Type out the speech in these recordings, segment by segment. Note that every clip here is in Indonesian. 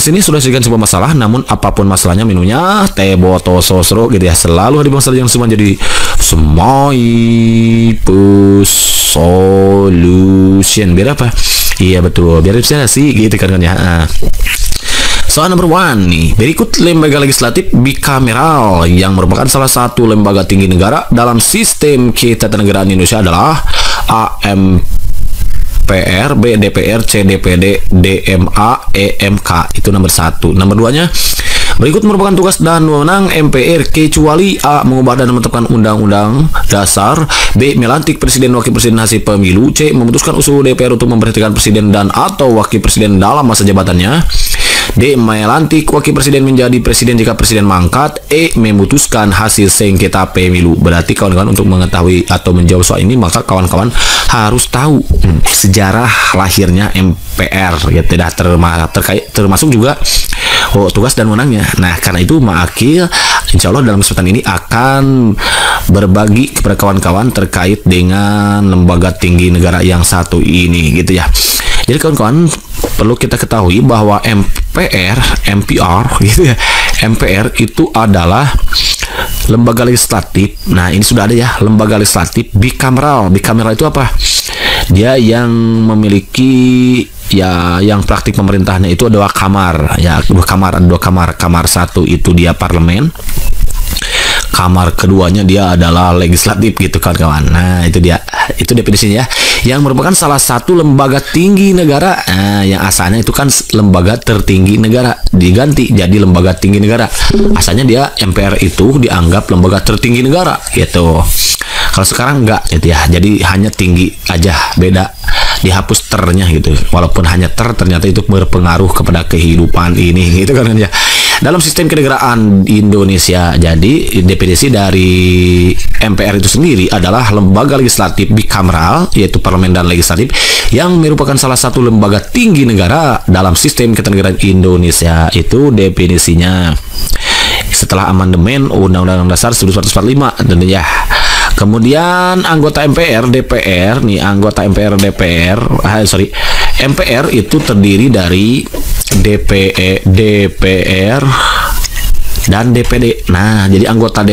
sini sudah disediakan sebuah masalah, namun apapun masalahnya minunya teh botol sosro gitu ya. Selalu ada masalah yang semua jadi Smoipus Solution. Biar apa? Iya betul, biar bisa sih gitu kan ya. Soal number one nih, berikut lembaga legislatif bikameral yang merupakan salah satu lembaga tinggi negara dalam sistem ketatanegaraan Indonesia adalah AMPR, B DPR, C DPD, DMA, EMK. Itu nomor satu. Nomor duanya, berikut merupakan tugas dan wewenang MPR kecuali A. mengubah dan menetapkan undang-undang dasar, B. melantik presiden wakil presiden hasil pemilu, C. memutuskan usul DPR untuk memberhentikan presiden dan atau wakil presiden dalam masa jabatannya, D. melantik wakil presiden menjadi presiden jika presiden mangkat, E. memutuskan hasil sengketa pemilu. Berarti kawan-kawan untuk mengetahui atau menjawab soal ini maka kawan-kawan harus tahu sejarah lahirnya MPR ya, tidak termasuk juga tugas dan wewenangnya. Nah karena itu Ma'akil insya Allah dalam kesempatan ini akan berbagi kepada kawan-kawan terkait dengan lembaga tinggi negara yang satu ini gitu ya. Jadi kawan-kawan perlu kita ketahui bahwa MPR gitu ya. MPR itu adalah lembaga legislatif. Nah ini sudah ada ya, lembaga legislatif bikameral. Bikameral itu apa? Dia yang memiliki ya, yang praktik pemerintahnya itu ada dua kamar ya, dua kamar. Kamar satu itu dia parlemen, kamar keduanya dia adalah legislatif gitu kawan-kawan. Nah itu dia, itu definisinya ya, yang merupakan salah satu lembaga tinggi negara. Nah, yang asalnya itu kan lembaga tertinggi negara diganti jadi lembaga tinggi negara. Asalnya dia MPR itu dianggap lembaga tertinggi negara gitu. Kalau sekarang enggak gitu ya, jadi hanya tinggi aja, beda, dihapus ternya gitu. Walaupun hanya ternyata itu berpengaruh kepada kehidupan ini gitu kan ya. Dalam sistem kenegaraan Indonesia, jadi definisi dari MPR itu sendiri adalah lembaga legislatif bikameral, yaitu parlemen dan legislatif, yang merupakan salah satu lembaga tinggi negara dalam sistem kenegaraan Indonesia. Itu definisinya setelah amandemen Undang-Undang Dasar 1945 tentunya. Kemudian anggota MPR DPR nih, anggota MPR DPR MPR itu terdiri dari DPR dan DPD. Nah, jadi anggota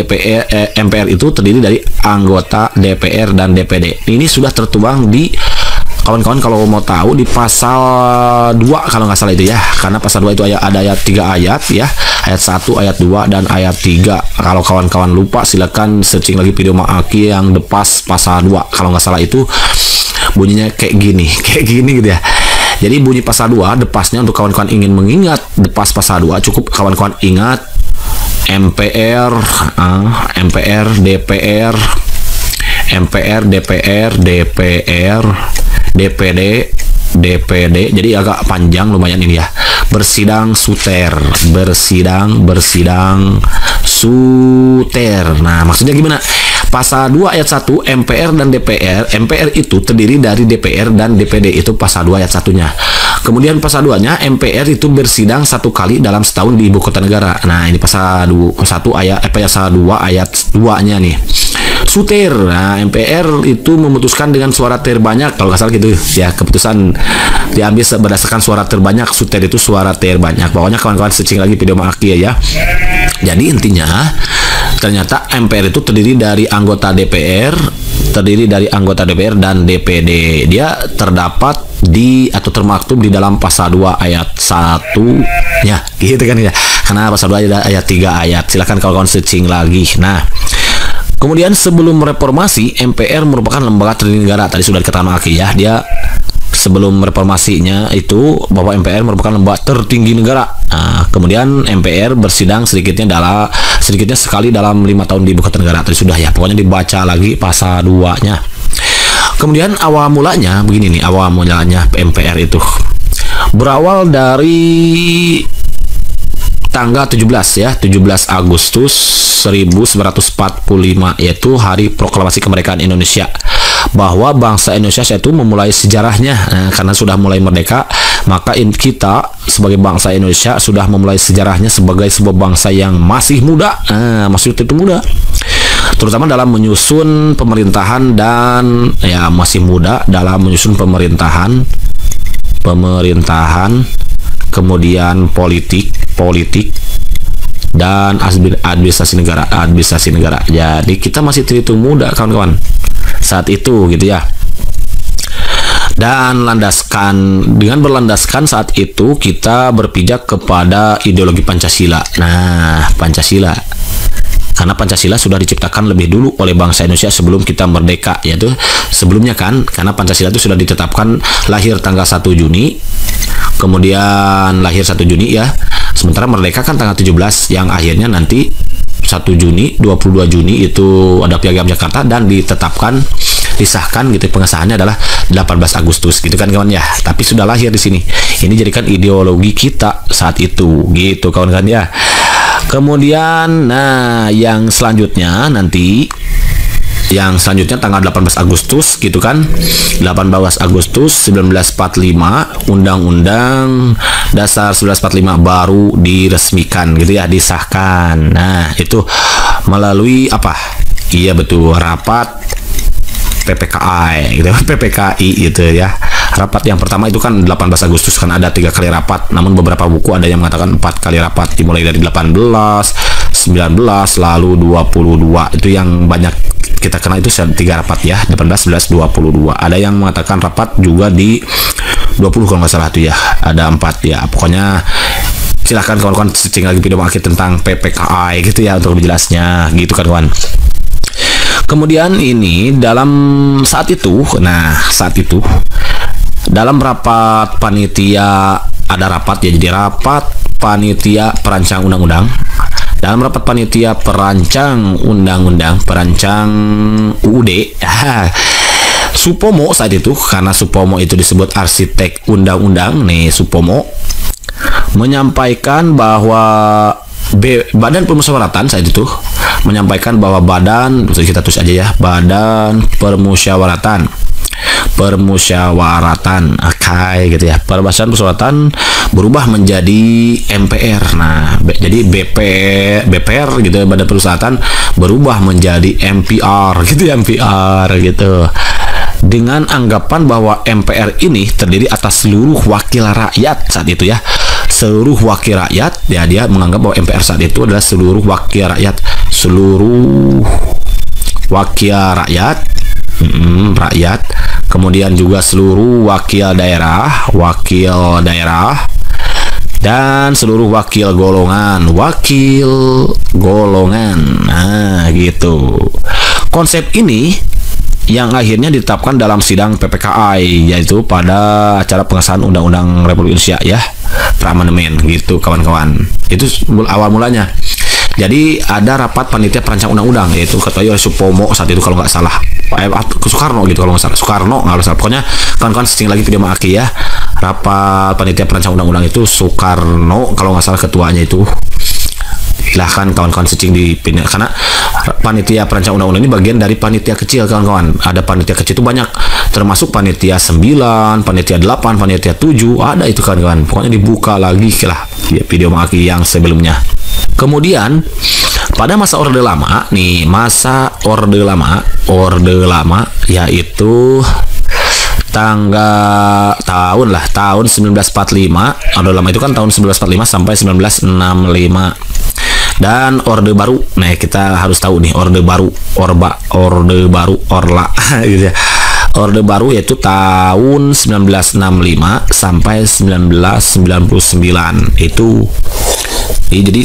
MPR itu terdiri dari anggota DPR dan DPD. Ini sudah tertuang di kawan-kawan kalau mau tahu di pasal 2 kalau nggak salah itu ya, karena pasal 2 itu ada ayat 3 ayat ya, ayat 1, ayat 2 dan ayat 3. Kalau kawan-kawan lupa silakan searching lagi video Ma'akil yang depas pasal 2. Kalau nggak salah itu bunyinya kayak gini gitu ya. Jadi bunyi pasal 2 depasnya, untuk kawan-kawan ingin mengingat depas pasal 2 cukup kawan-kawan ingat MPR, DPR, DPD, jadi agak panjang lumayan ini ya. Bersidang suter. Nah, maksudnya gimana? Pasal 2 ayat 1 MPR dan DPR. MPR itu terdiri dari DPR dan DPD, itu pasal 2 ayat 1-nya. Kemudian pasal 2-nya MPR itu bersidang 1 kali dalam setahun di ibu kota negara. Nah, ini pasal 2 ayat 2-nya nih. Suter. Nah, MPR itu memutuskan dengan suara terbanyak kalau nggak salah gitu ya, keputusan diambil berdasarkan suara terbanyak. Suter itu suara terbanyak. Pokoknya kawan-kawan searching lagi video Ma'akil ya. Jadi intinya ternyata MPR itu terdiri dari anggota DPR dan DPD. Dia terdapat di atau termaktub di dalam pasal 2 ayat 1 ya, gitu kan ya. Karena pasal 2 ada ayat 3 ayat. Silakan kawan-kawan searching lagi. Nah, kemudian sebelum reformasi MPR merupakan lembaga tertinggi negara. Tadi sudah dikatakan Ma'akil ya, dia sebelum reformasinya itu bahwa MPR merupakan lembaga tertinggi negara. Nah, kemudian MPR bersidang sedikitnya sekali dalam 5 tahun di ibu kota negara. Tadi sudah ya, pokoknya dibaca lagi pasal 2-nya. Kemudian awal mulanya begini nih, awal mulanya MPR itu berawal dari tanggal 17 Agustus 1945, yaitu hari proklamasi kemerdekaan Indonesia, bahwa bangsa Indonesia itu memulai sejarahnya. Nah, karena sudah mulai merdeka, maka kita sebagai bangsa Indonesia sudah memulai sejarahnya sebagai sebuah bangsa yang masih muda, masih itu muda, terutama dalam menyusun pemerintahan, dan ya masih muda dalam menyusun pemerintahan kemudian politik, dan administrasi negara. Jadi kita masih terhitung muda kawan-kawan saat itu gitu ya. Dan dengan berlandaskan saat itu kita berpijak kepada ideologi Pancasila. Nah, Pancasila, karena Pancasila sudah diciptakan lebih dulu oleh bangsa Indonesia sebelum kita merdeka, yaitu sebelumnya kan, karena Pancasila itu sudah ditetapkan lahir tanggal 1 Juni, kemudian lahir 1 Juni ya, sementara merdeka kan tanggal 17, yang akhirnya nanti 1 Juni, 22 Juni itu ada Piagam Jakarta dan disahkan gitu, pengesahannya adalah 18 Agustus gitu kan kawan ya. Tapi sudah lahir di sini. Ini jadikan ideologi kita saat itu gitu kawan-kawan ya. Kemudian yang selanjutnya tanggal 18 Agustus gitu kan. 18 Agustus 1945 Undang-Undang Dasar 1945 baru diresmikan gitu ya, disahkan. Nah, itu melalui apa? Iya betul, rapat PPKI gitu, PPKI gitu ya. Rapat yang pertama itu kan 18 Agustus kan, ada 3 kali rapat. Namun beberapa buku ada yang mengatakan 4 kali rapat, dimulai dari 18, 19, lalu 22. Itu yang banyak kita kenal, itu 3 rapat ya, 18, 11, 22. Ada yang mengatakan rapat juga di 20 kalau nggak salah itu ya. Ada 4 ya. Pokoknya silahkan kawan-kawan searching lagi video akhir tentang PPKI gitu ya untuk lebih jelasnya gitu kan kawan. Kemudian ini saat itu dalam rapat panitia, ada rapat ya, jadi rapat panitia perancang undang-undang. Dalam rapat panitia perancang undang-undang, perancang UUD, Supomo saat itu, karena Supomo itu disebut arsitek undang-undang nih, Supomo menyampaikan bahwa Badan Permusyawaratan saat itu menyampaikan bahwa kita tulis aja ya, Badan Permusyawaratan, gitu ya. Perbahasan permusyawaratan berubah menjadi MPR. Nah, jadi BPR gitu, Badan Permusyawaratan berubah menjadi MPR gitu ya, MPR gitu. Dengan anggapan bahwa MPR ini terdiri atas seluruh wakil rakyat saat itu ya. Seluruh wakil rakyat ya, dia menganggap bahwa MPR saat itu adalah seluruh wakil rakyat, kemudian juga seluruh wakil daerah, dan seluruh wakil golongan. Nah, gitu. Konsep ini yang akhirnya ditetapkan dalam sidang PPKI, yaitu pada acara pengesahan Undang-Undang Republik Indonesia ya, pra-amandemen gitu kawan-kawan. Itu awal mulanya. Jadi ada rapat panitia perancang undang-undang, yaitu ketua Supomo saat itu kalau nggak salah, Soekarno gitu kalau nggak salah, pokoknya kawan-kawan searching lagi video Maki ya. Rapat panitia perancang undang-undang itu Soekarno kalau nggak salah ketuanya itu. Silahkan kawan-kawan searching di pindah, karena panitia perancang undang-undang ini bagian dari panitia kecil kawan-kawan. Ada panitia kecil itu banyak, termasuk panitia 9, panitia 8, panitia 7, ada itu kawan-kawan. Pokoknya dibuka lagi lah video Maki yang sebelumnya. Kemudian pada masa Orde Lama nih, yaitu tahun 1945. Orde Lama itu kan tahun 1945 sampai 1965. Dan Orde Baru, nah kita harus tahu nih, Orde Baru, Orla gitu ya. Orde Baru yaitu tahun 1965 sampai 1999. Itu jadi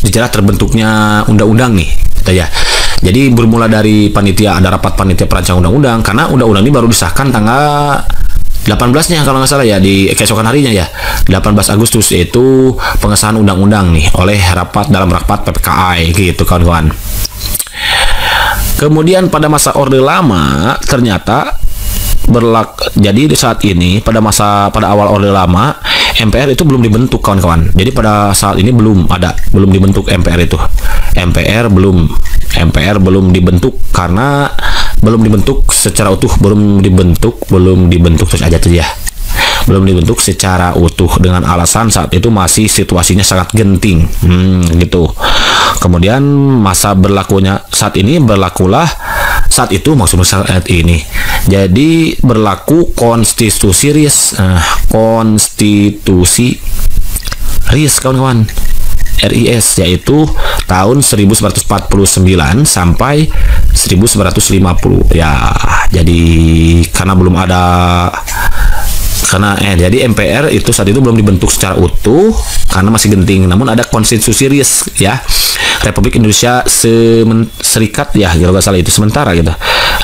bicara terbentuknya undang-undang nih kita ya. Jadi bermula dari panitia, ada rapat panitia perancang undang-undang, karena undang-undang ini baru disahkan tanggal 18-nya kalau nggak salah ya, di keesokan harinya ya, 18 Agustus, yaitu pengesahan undang-undang nih oleh dalam rapat PPKI gitu kawan-kawan. Kemudian pada masa Orde Lama ternyata jadi di saat ini pada awal Orde Lama, MPR itu belum dibentuk kawan-kawan. Jadi pada saat ini belum dibentuk MPR itu. MPR belum dibentuk, karena belum dibentuk secara utuh, belum dibentuk terus aja tuh ya. Belum dibentuk secara utuh dengan alasan saat itu masih situasinya sangat genting gitu. Kemudian masa berlakunya saat itu maksudnya saat ini. Jadi berlaku konstitusi RIS kawan-kawan, RIS, yaitu tahun 1949 sampai 1950 ya. Jadi jadi MPR itu saat itu belum dibentuk secara utuh karena masih genting, namun ada konstitusi RIS ya, Republik Indonesia Serikat ya, kalau nggak salah itu sementara gitu,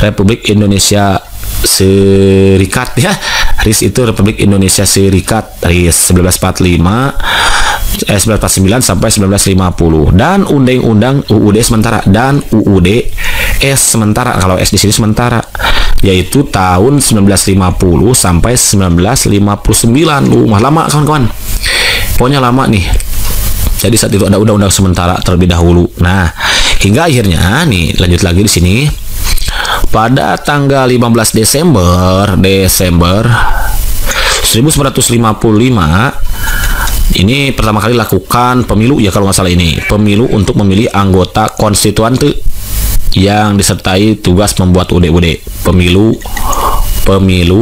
Republik Indonesia Serikat ya, RIS itu Republik Indonesia Serikat, RIS 1949 sampai 1950, dan Undang-Undang UUD sementara dan UUD S sementara, kalau S di sini sementara, yaitu tahun 1950 sampai 1959. Lama kawan-kawan, pokoknya lama nih. Jadi saat itu ada undang-undang sementara terlebih dahulu. Nah, hingga akhirnya nih lanjut lagi di sini. Pada tanggal 15 Desember 1955 ini pertama kali lakukan pemilu ya, kalau nggak salah ini pemilu untuk memilih anggota konstituan yang disertai tugas membuat UUD,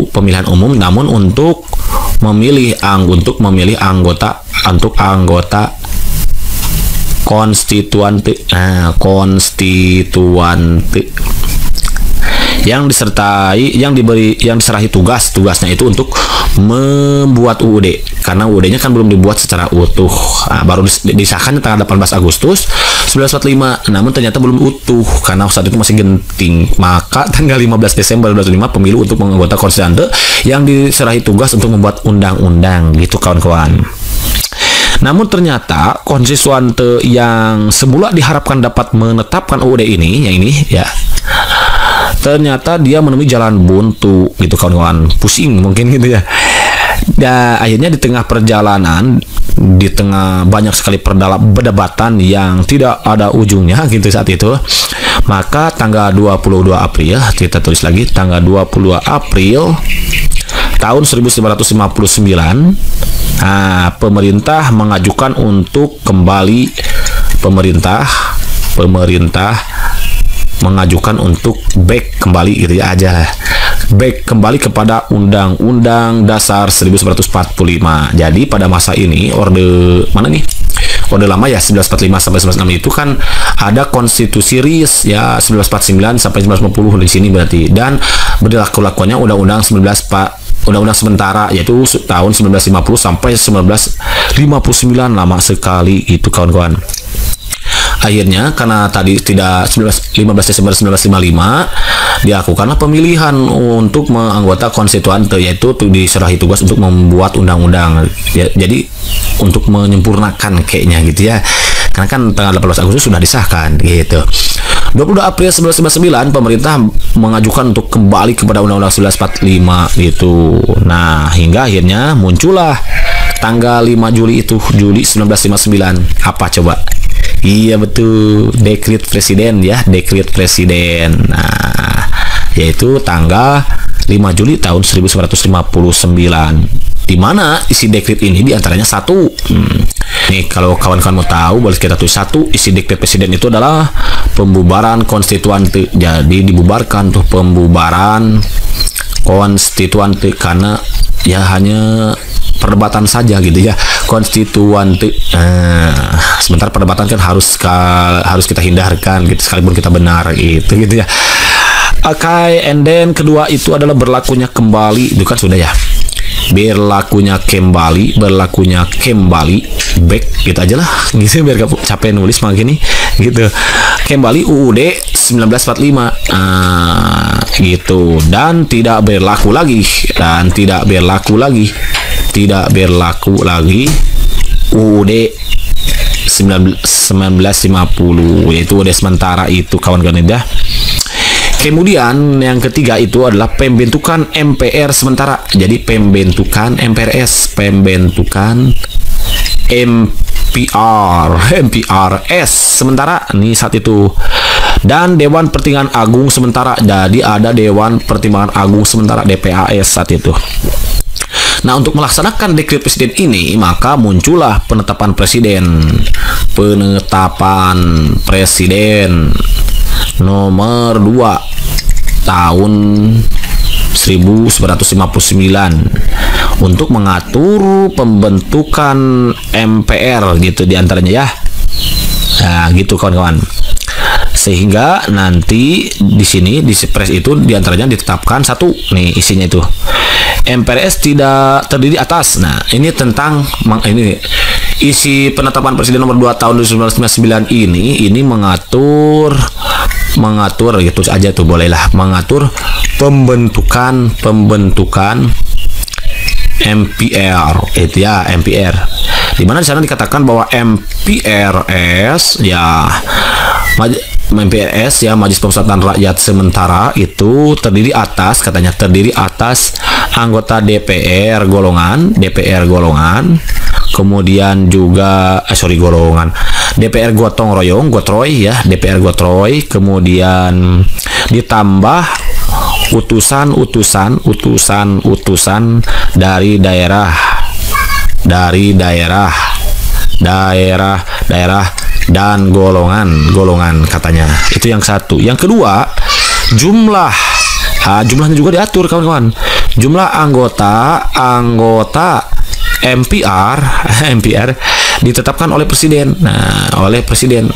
pemilihan umum, namun untuk memilih anggota konstituante yang diserahi tugasnya itu untuk membuat UUD, karena UUD-nya kan belum dibuat secara utuh. Baru disahkan tanggal 18 Agustus 1945, namun ternyata belum utuh karena saat itu masih genting. Maka tanggal 15 Desember 1945 pemilu untuk menganggota konstituante yang diserahi tugas untuk membuat undang-undang gitu kawan-kawan. Namun ternyata konstituante yang semula diharapkan dapat menetapkan UUD ini, yang ini ya, ternyata dia menemui jalan buntu gitu kawan-kawan, pusing mungkin gitu ya. Dan akhirnya di tengah perjalanan, di tengah banyak sekali perdebatan yang tidak ada ujungnya gitu saat itu, maka tanggal 22 April, kita tulis lagi tanggal 22 April tahun 1959, pemerintah mengajukan untuk kembali mengajukan untuk back kembali gitu ya aja, back kembali kepada Undang-Undang Dasar 1945. Jadi pada masa ini orde lama ya 1945 sampai 1946 itu kan ada konstitusi RIS ya 1949 sampai 1950 di sini berarti, dan berlaku-lakuannya undang-undang sementara yaitu tahun 1950 sampai 1959, lama sekali itu kawan-kawan. Akhirnya karena tadi tidak 15 Desember 1955 dilakukanlah pemilihan untuk menganggota konstituante, yaitu diserahi tugas untuk membuat undang-undang ya, jadi untuk menyempurnakan kayaknya gitu ya, karena kan tanggal 18 Agustus sudah disahkan gitu. 22 April 1959 pemerintah mengajukan untuk kembali kepada Undang-Undang 1945 gitu. Nah, hingga akhirnya muncullah tanggal 5 Juli 1959. Apa coba? Iya betul, dekret presiden ya, dekret presiden. Nah, yaitu tanggal 5 Juli tahun 1959. Di mana isi dekret ini diantaranya satu. Nih kalau kawan-kawan mau tahu boleh kita tulis satu. Isi dekret presiden itu adalah pembubaran konstituante. Jadi dibubarkan tuh pembubaran konstituante karena ya hanya perdebatan saja gitu ya, konstituante. Sebentar perdebatan kan harus kita hindarkan gitu, sekalipun kita benar gitu ya. Okay, and then kedua itu adalah berlakunya kembali, itu kan sudah ya. Berlakunya kembali, back gitu aja lah gitu biar gak capek nulis makanya gitu. Kembali UUD 1945 gitu, dan tidak berlaku lagi UUD 1950, yaitu UUD sementara itu kawan-kawan ya. Kemudian yang ketiga itu adalah pembentukan MPR sementara. Jadi pembentukan MPRS sementara nih saat itu. Dan Dewan Pertimbangan Agung sementara. Jadi ada Dewan Pertimbangan Agung sementara DPAS saat itu. Nah, untuk melaksanakan dekret presiden ini, maka muncullah penetapan presiden nomor 2 tahun 1959 untuk mengatur pembentukan MPR gitu diantaranya ya. Nah, gitu kawan-kawan. Sehingga nanti di sini di Kepres itu diantaranya ditetapkan satu nih isinya itu MPRS tidak terdiri atas. Nah ini tentang ini isi penetapan Presiden nomor 2 tahun 1999 ini mengatur gitu aja tuh bolehlah mengatur pembentukan MPR itu ya MPR, dimana di sana dikatakan bahwa MPRS ya Majelis Permusyawaratan Rakyat sementara itu terdiri atas anggota DPR golongan, kemudian juga DPR gotong royong, DPR gotroy, kemudian ditambah utusan dari daerah dan golongan katanya. Itu yang satu. Yang kedua, jumlahnya juga diatur kawan-kawan. Jumlah anggota MPR ditetapkan oleh presiden. Nah, oleh presiden.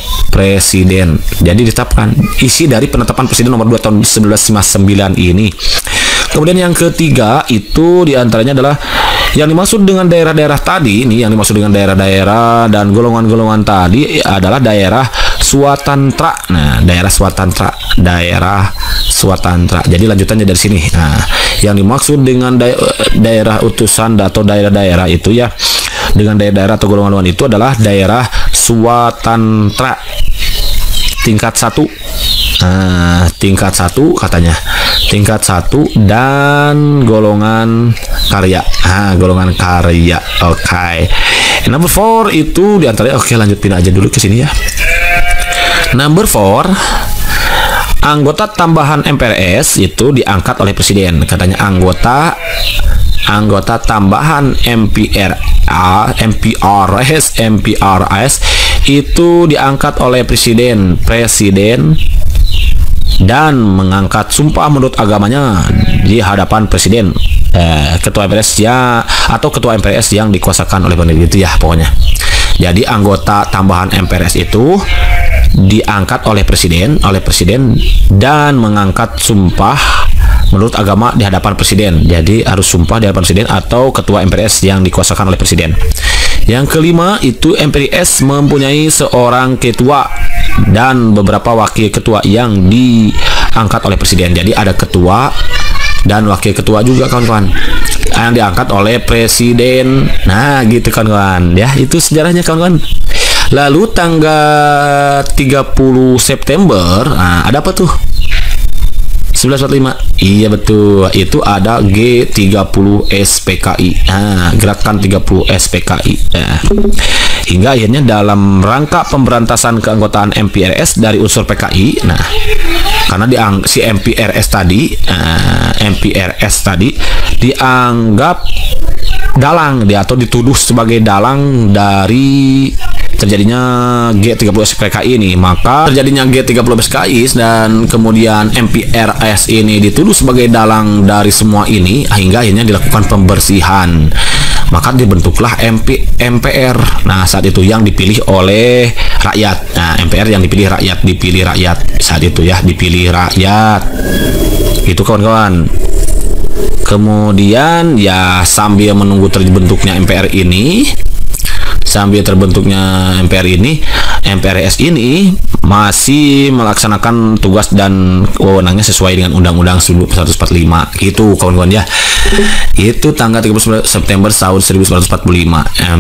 Jadi ditetapkan isi dari penetapan Presiden nomor 2 tahun 1959 ini. Kemudian yang ketiga itu diantaranya adalah yang dimaksud dengan daerah-daerah tadi ini, yang dimaksud dengan daerah-daerah dan golongan-golongan tadi adalah daerah swatantra. Nah, daerah swatantra. Jadi lanjutannya dari sini. Nah, yang dimaksud dengan daerah utusan atau daerah-daerah itu ya, dengan daerah-daerah atau golongan-golongan itu adalah daerah swatantra tingkat 1. Nah, tingkat 1 katanya. Tingkat 1 dan golongan karya. Golongan karya. Oke. Number 4 itu diantaranya. Oke, lanjut pindah aja dulu ke sini ya. Number 4, anggota tambahan MPRS itu diangkat oleh presiden. Katanya anggota tambahan MPRS itu diangkat oleh presiden dan mengangkat sumpah menurut agamanya di hadapan presiden, ketua MPRS ya, atau ketua MPRS yang dikuasakan oleh pendiri itu ya pokoknya. Jadi anggota tambahan MPRS itu diangkat oleh presiden dan mengangkat sumpah menurut agama di hadapan presiden. Jadi harus sumpah di hadapan presiden atau ketua MPRS yang dikuasakan oleh presiden. Yang kelima itu MPRS mempunyai seorang ketua dan beberapa wakil ketua yang diangkat oleh presiden. Jadi ada ketua dan wakil ketua juga kawan-kawan yang diangkat oleh presiden. Nah gitu kawan-kawan ya, itu sejarahnya kawan-kawan. Lalu tanggal 30 September ada apa tuh? 1945. Iya betul, itu ada G30 SPKI. Gerakan 30 SPKI. Hingga akhirnya dalam rangka pemberantasan keanggotaan MPRS dari unsur PKI. Nah, karena si MPRS tadi dianggap dalang atau dituduh sebagai dalang dari terjadinya G30 SPKI ini, maka terjadinya G30 SPKI dan kemudian MPRS ini dituduh sebagai dalang dari semua ini, hingga akhirnya dilakukan pembersihan. Maka dibentuklah MPR. Nah, saat itu yang dipilih oleh rakyat. Nah, MPR yang dipilih rakyat saat itu ya, dipilih rakyat. Itu kawan-kawan. Kemudian ya sambil menunggu terbentuknya MPR ini, MPRS ini masih melaksanakan tugas dan wewenangnya sesuai dengan Undang-Undang 1945 gitu kawan-kawan ya. Itu tanggal 30 September tahun 1945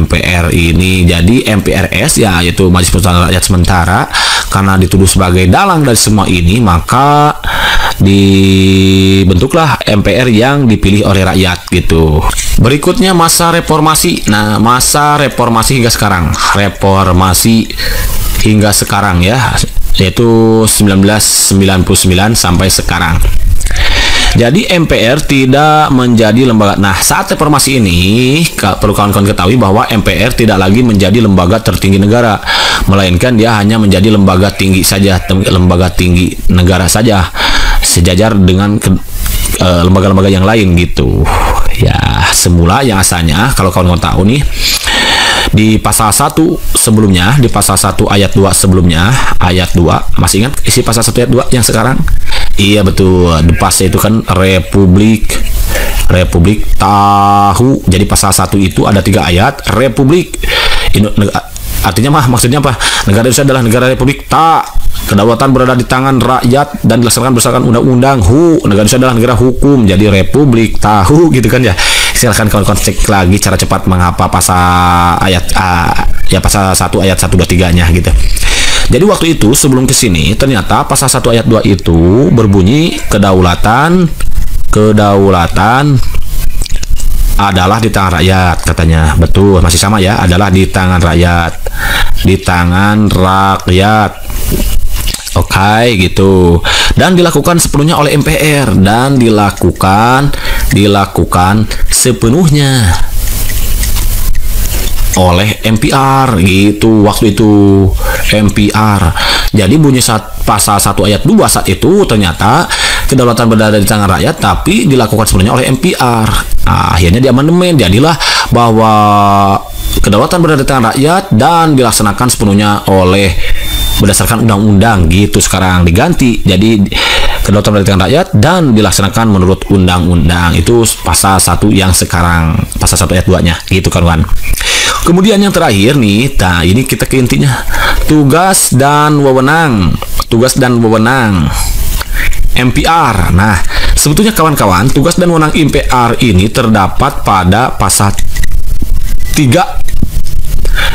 MPR ini. Jadi MPRS ya, yaitu Majelis Permusyawaratan Rakyat sementara, karena dituduh sebagai dalang dari semua ini, maka dibentuklah MPR yang dipilih oleh rakyat gitu. Berikutnya masa reformasi. Nah, masa reformasi hingga sekarang. Ya, yaitu 1999 sampai sekarang. Jadi MPR tidak menjadi lembaga. Nah, saat reformasi ini perlu kawan-kawan ketahui bahwa MPR tidak lagi menjadi lembaga tertinggi negara, melainkan dia hanya menjadi lembaga tinggi saja, lembaga tinggi negara saja, sejajar dengan lembaga-lembaga yang lain gitu. Ya, semula yang asalnya kalau kawan-kawan tahu nih, di pasal 1 sebelumnya, di pasal 1 ayat 2 sebelumnya, ayat 2, masih ingat isi pasal 1 ayat 2 yang sekarang? Iya betul, di pasal itu kan Republik tahu. Jadi pasal 1 itu ada 3 ayat, Republik. Artinya maksudnya apa? Negara Indonesia adalah negara Republik kedaulatan berada di tangan rakyat dan dilaksanakan berdasarkan undang-undang. Negara Indonesia adalah negara hukum. Jadi Republik tahu gitu kan ya. Silahkan kawan-kawan cek lagi cara cepat menghafal pasal ayat pasal 1 ayat 1 2 3-nya gitu. Jadi waktu itu sebelum kesini ternyata pasal 1 ayat 2 itu berbunyi kedaulatan adalah di tangan rakyat katanya. Betul, masih sama ya, adalah di tangan rakyat. Di tangan rakyat. Oke, gitu. Dan dilakukan sepenuhnya oleh MPR dan dilakukan sepenuhnya oleh MPR gitu waktu itu, MPR. Jadi bunyi pasal 1 ayat 2 saat itu ternyata kedaulatan berada di tangan rakyat tapi dilakukan sepenuhnya oleh MPR. Nah, akhirnya di amandemen jadilah bahwa kedaulatan berada di tangan rakyat dan dilaksanakan sepenuhnya oleh berdasarkan undang-undang gitu. Sekarang diganti jadi kedaulatan berada di tangan rakyat dan dilaksanakan menurut undang-undang. Itu pasal 1 yang sekarang, pasal 1 ayat 2-nya gitu kawan. Kemudian yang terakhir nih, nah ini kita ke intinya, tugas dan wewenang MPR. Nah, sebetulnya kawan-kawan, tugas dan wewenang MPR ini terdapat pada pasal 3,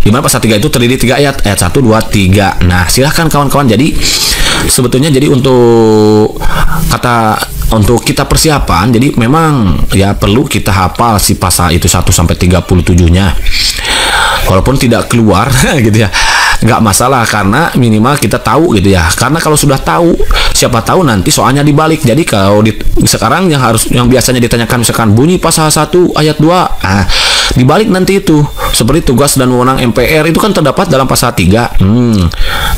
di mana pasal 3 itu terdiri 3 ayat 1 2 3. Nah, silahkan kawan-kawan, jadi sebetulnya jadi untuk kita persiapan, jadi memang ya perlu kita hafal si pasal itu 1 sampai 37-nya. Walaupun tidak keluar gitu ya, nggak masalah karena minimal kita tahu gitu ya. Karena kalau sudah tahu, siapa tahu nanti soalnya dibalik. Jadi kalau sekarang yang biasanya ditanyakan misalkan bunyi pasal 1 ayat 2, nah dibalik nanti itu seperti tugas dan wewenang MPR itu kan terdapat dalam pasal 3.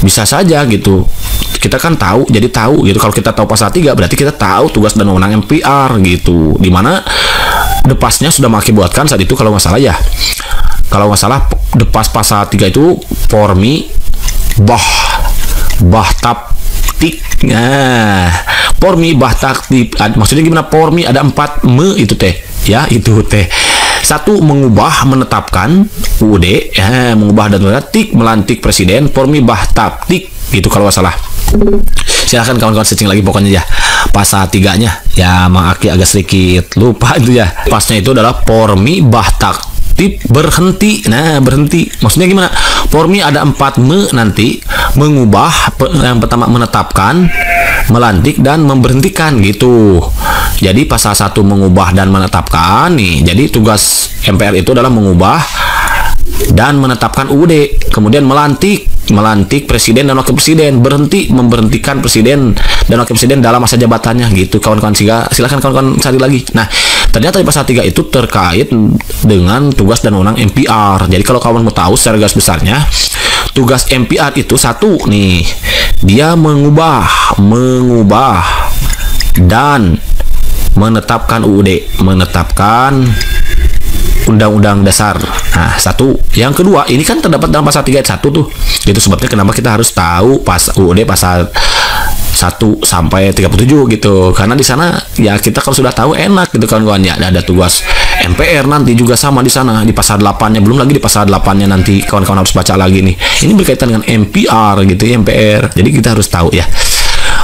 Bisa saja gitu. Kita kan tahu, jadi tahu gitu. Kalau kita tahu pasal 3 berarti kita tahu tugas dan wewenang MPR gitu. Dimana depasnya sudah mengakibatkan saat itu kalau nggak salah ya. Kalau nggak salah depas pasal 3 itu pormi taktik. Nah, pormi taktik. Maksudnya gimana? Pormi ada 4 itu teh. Ya, itu teh. 1 mengubah menetapkan UUD, mengubah dan melantik presiden, pormi taktik gitu kalau nggak salah. Silahkan kawan-kawan searching lagi pokoknya ya pasal 3-nya ya, agak sedikit lupa itu ya. Pasnya itu adalah pormi taktik berhenti. Nah, berhenti maksudnya gimana? Pormi ada 4 nanti mengubah, yang pertama menetapkan, melantik dan memberhentikan gitu. Jadi pasal 1 mengubah dan menetapkan nih. Jadi tugas MPR itu adalah mengubah dan menetapkan UUD, kemudian melantik presiden dan wakil presiden, memberhentikan presiden dan wakil presiden dalam masa jabatannya gitu kawan-kawan. Silakan kawan-kawan cari lagi. Nah, ternyata di pasal 3 itu terkait dengan tugas dan wewenang MPR. Jadi kalau kawan mau tahu secara garis besarnya, tugas MPR itu 1 nih, dia mengubah dan menetapkan UUD, menetapkan Undang-Undang Dasar. Nah, 1. Yang kedua, ini kan terdapat dalam pasal 3 ayat 1 tuh. Itu sebabnya kenapa kita harus tahu UUD pasal 1 sampai 37 gitu. Karena di sana ya kita kalau sudah tahu enak gitu kawan-kawan ya. Ada tugas MPR nanti juga sama di sana di pasal 8-nya, belum lagi di pasal 8-nya nanti kawan-kawan harus baca lagi nih. Ini berkaitan dengan MPR gitu, MPR. Jadi kita harus tahu ya.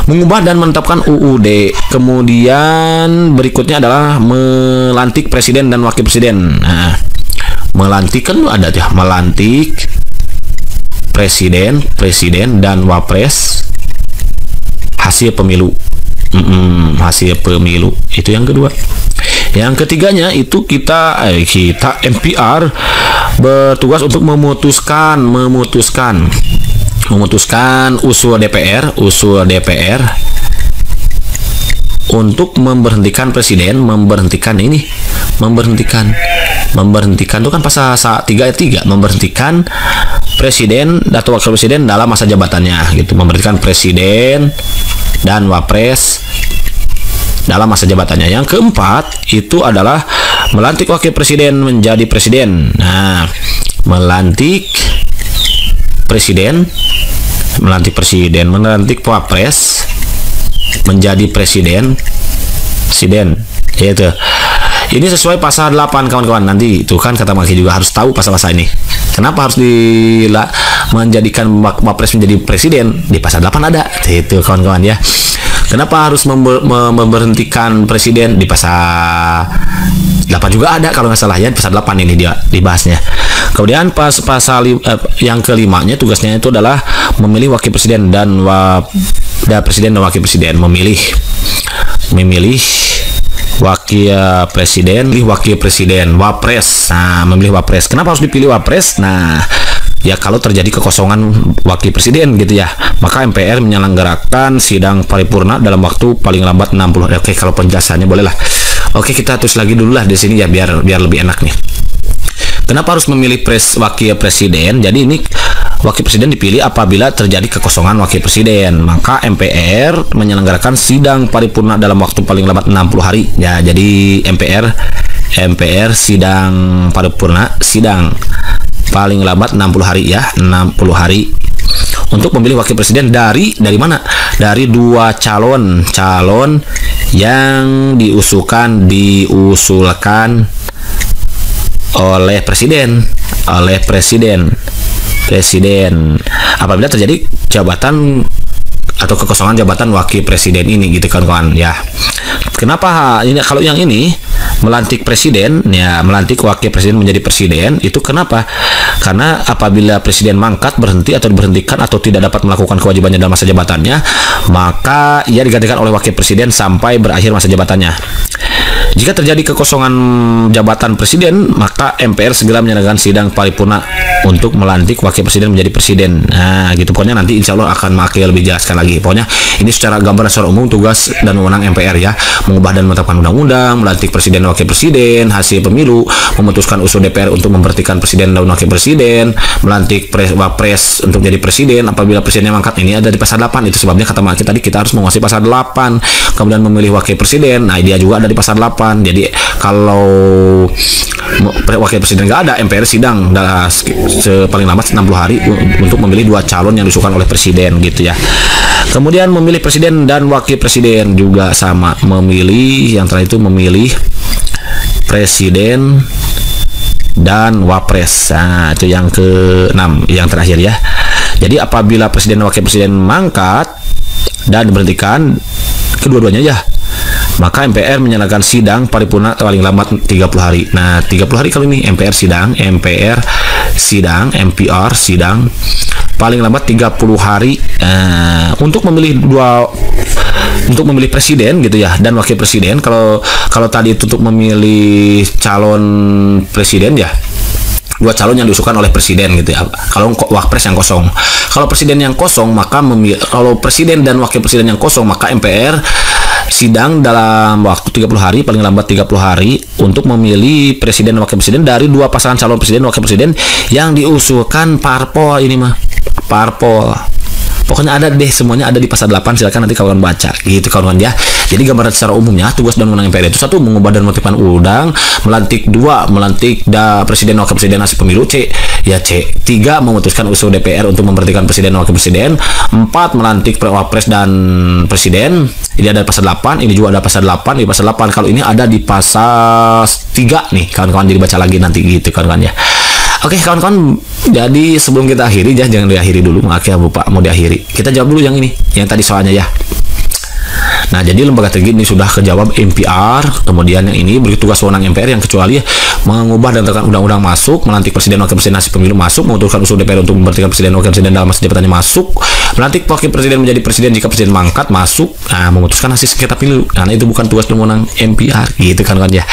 Mengubah dan menetapkan UUD. Kemudian berikutnya adalah melantik presiden dan wakil presiden. Nah, melantik kan ada ya, melantik presiden dan wapres hasil pemilu. Hasil pemilu itu yang kedua. Yang ketiganya itu kita MPR bertugas untuk memutuskan usul DPR untuk memberhentikan presiden, memberhentikan itu kan pasal 3 ayat 3, memberhentikan presiden atau wakil presiden dalam masa jabatannya gitu, memberhentikan presiden dan wapres dalam masa jabatannya. Yang keempat itu adalah melantik wakil presiden menjadi presiden. Nah, melantik presiden, melantik wapres menjadi presiden, yaitu ini sesuai pasal 8 kawan-kawan. Nanti itu kan kata Maki juga harus tahu pasal-pasal ini. Kenapa harus menjadikan wapres menjadi presiden? Di pasal 8 ada. Itu kawan-kawan ya. Kenapa harus memberhentikan presiden? Di pasal 8 juga ada kalau nggak salah ya. Pasal 8 ini dia dibahasnya. Kemudian pasal yang kelimanya tugasnya itu adalah memilih wakil presiden dan wakil presiden, memilih wakil presiden, wapres. Nah, memilih wapres. Kenapa harus dipilih wapres? Nah, ya kalau terjadi kekosongan wakil presiden gitu ya, maka MPR menyelenggarakan sidang paripurna dalam waktu paling lambat 60 hari. Oke, kalau penjelasannya bolehlah. Oke, kita tulis lagi dulu lah di sini ya biar lebih enak nih. Kenapa harus memilih wakil presiden? Jadi ini wakil presiden dipilih apabila terjadi kekosongan wakil presiden. Maka MPR menyelenggarakan sidang paripurna dalam waktu paling lambat 60 hari. Ya, jadi MPR sidang paripurna, sidang paling lambat 60 hari ya, 60 hari untuk memilih wakil presiden dari mana? Dari dua calon yang diusulkan oleh presiden apabila terjadi jabatan atau kekosongan jabatan wakil presiden ini gitu kan kawan ya. Kenapa ini kalau yang ini melantik presiden ya, melantik wakil presiden menjadi presiden itu kenapa? Karena apabila presiden mangkat, berhenti atau diberhentikan atau tidak dapat melakukan kewajibannya dalam masa jabatannya, maka ia digantikan oleh wakil presiden sampai berakhir masa jabatannya. Jika terjadi kekosongan jabatan presiden, maka MPR segera menyelenggarakan sidang paripurna untuk melantik wakil presiden menjadi presiden. Nah, gitu pokoknya nanti insya Allah akan Maki lebih jelaskan lagi. Pokoknya ini secara gambaran secara umum tugas dan wewenang MPR ya, mengubah dan menetapkan undang-undang, melantik presiden dan wakil presiden, hasil pemilu, memutuskan usul DPR untuk memberhentikan presiden dan wakil presiden, melantik wapres untuk jadi presiden apabila presidennya mangkat. Ini ada di pasal 8. Itu sebabnya kata Maki tadi kita harus menguasai pasal 8. Kemudian memilih wakil presiden. Nah, dia juga ada di pasal 8. Jadi kalau wakil presiden nggak ada, MPR sidang paling lambat 60 hari untuk memilih dua calon yang diusulkan oleh presiden gitu ya. Kemudian memilih presiden dan wakil presiden juga sama, memilih yang terakhir itu memilih presiden dan wapres. Nah, itu yang ke-6, yang terakhir ya. Jadi apabila presiden dan wakil presiden mangkat dan diberhentikan kedua-duanya ya, maka MPR menyalakan sidang paripurna paling lambat 30 hari. Nah, 30 hari kali ini MPR sidang paling lambat 30 hari untuk memilih presiden gitu ya dan wakil presiden. Kalau tadi itu untuk memilih calon presiden ya, dua calon yang diusulkan oleh presiden gitu ya. Kalau wapres yang kosong, kalau presiden yang kosong maka kalau presiden dan wakil presiden yang kosong maka MPR sidang dalam waktu 30 hari, paling lambat 30 hari untuk memilih presiden dan wakil presiden dari dua pasangan calon presiden dan wakil presiden yang diusulkan parpol. Ini mah parpol. Pokoknya ada deh, semuanya ada di pasal 8. Silakan nanti kawan baca gitu kawan ya. Jadi gambaran secara umumnya tugas dan wewenang MPR itu: 1. Mengubah dan menertibkan undang, melantik. 2. Melantik presiden dan wakil presiden hasil pemilu. C. 3. Memutuskan usul DPR untuk memberhentikan presiden dan wakil presiden. 4. Melantik wapres dan presiden. Ini ada pasal 8, ini juga ada pasal 8. Di pasal 8 kalau ini ada di pasal 3 nih kawan-kawan, jadi baca lagi nanti gitu kawan-kawan ya. Oke kawan-kawan, jadi sebelum kita akhiri jangan diakhiri dulu, makanya Bapak mau diakhiri. Kita jawab dulu yang ini, yang tadi soalnya ya. Nah, jadi lembaga tinggi ini sudah kejawab MPR. Kemudian yang ini beri tugas wewenang MPR yang kecuali mengubah dan menerapkan undang-undang masuk, melantik presiden wakil presiden hasil pemilu masuk, memutuskan usul DPR untuk memberhentikan presiden wakil presiden dalam masa jabatannya masuk, melantik wakil presiden menjadi presiden jika presiden mangkat masuk, memutuskan hasil sengketa pemilu. Karena itu bukan tugas dan wewenang MPR gitu kan ya.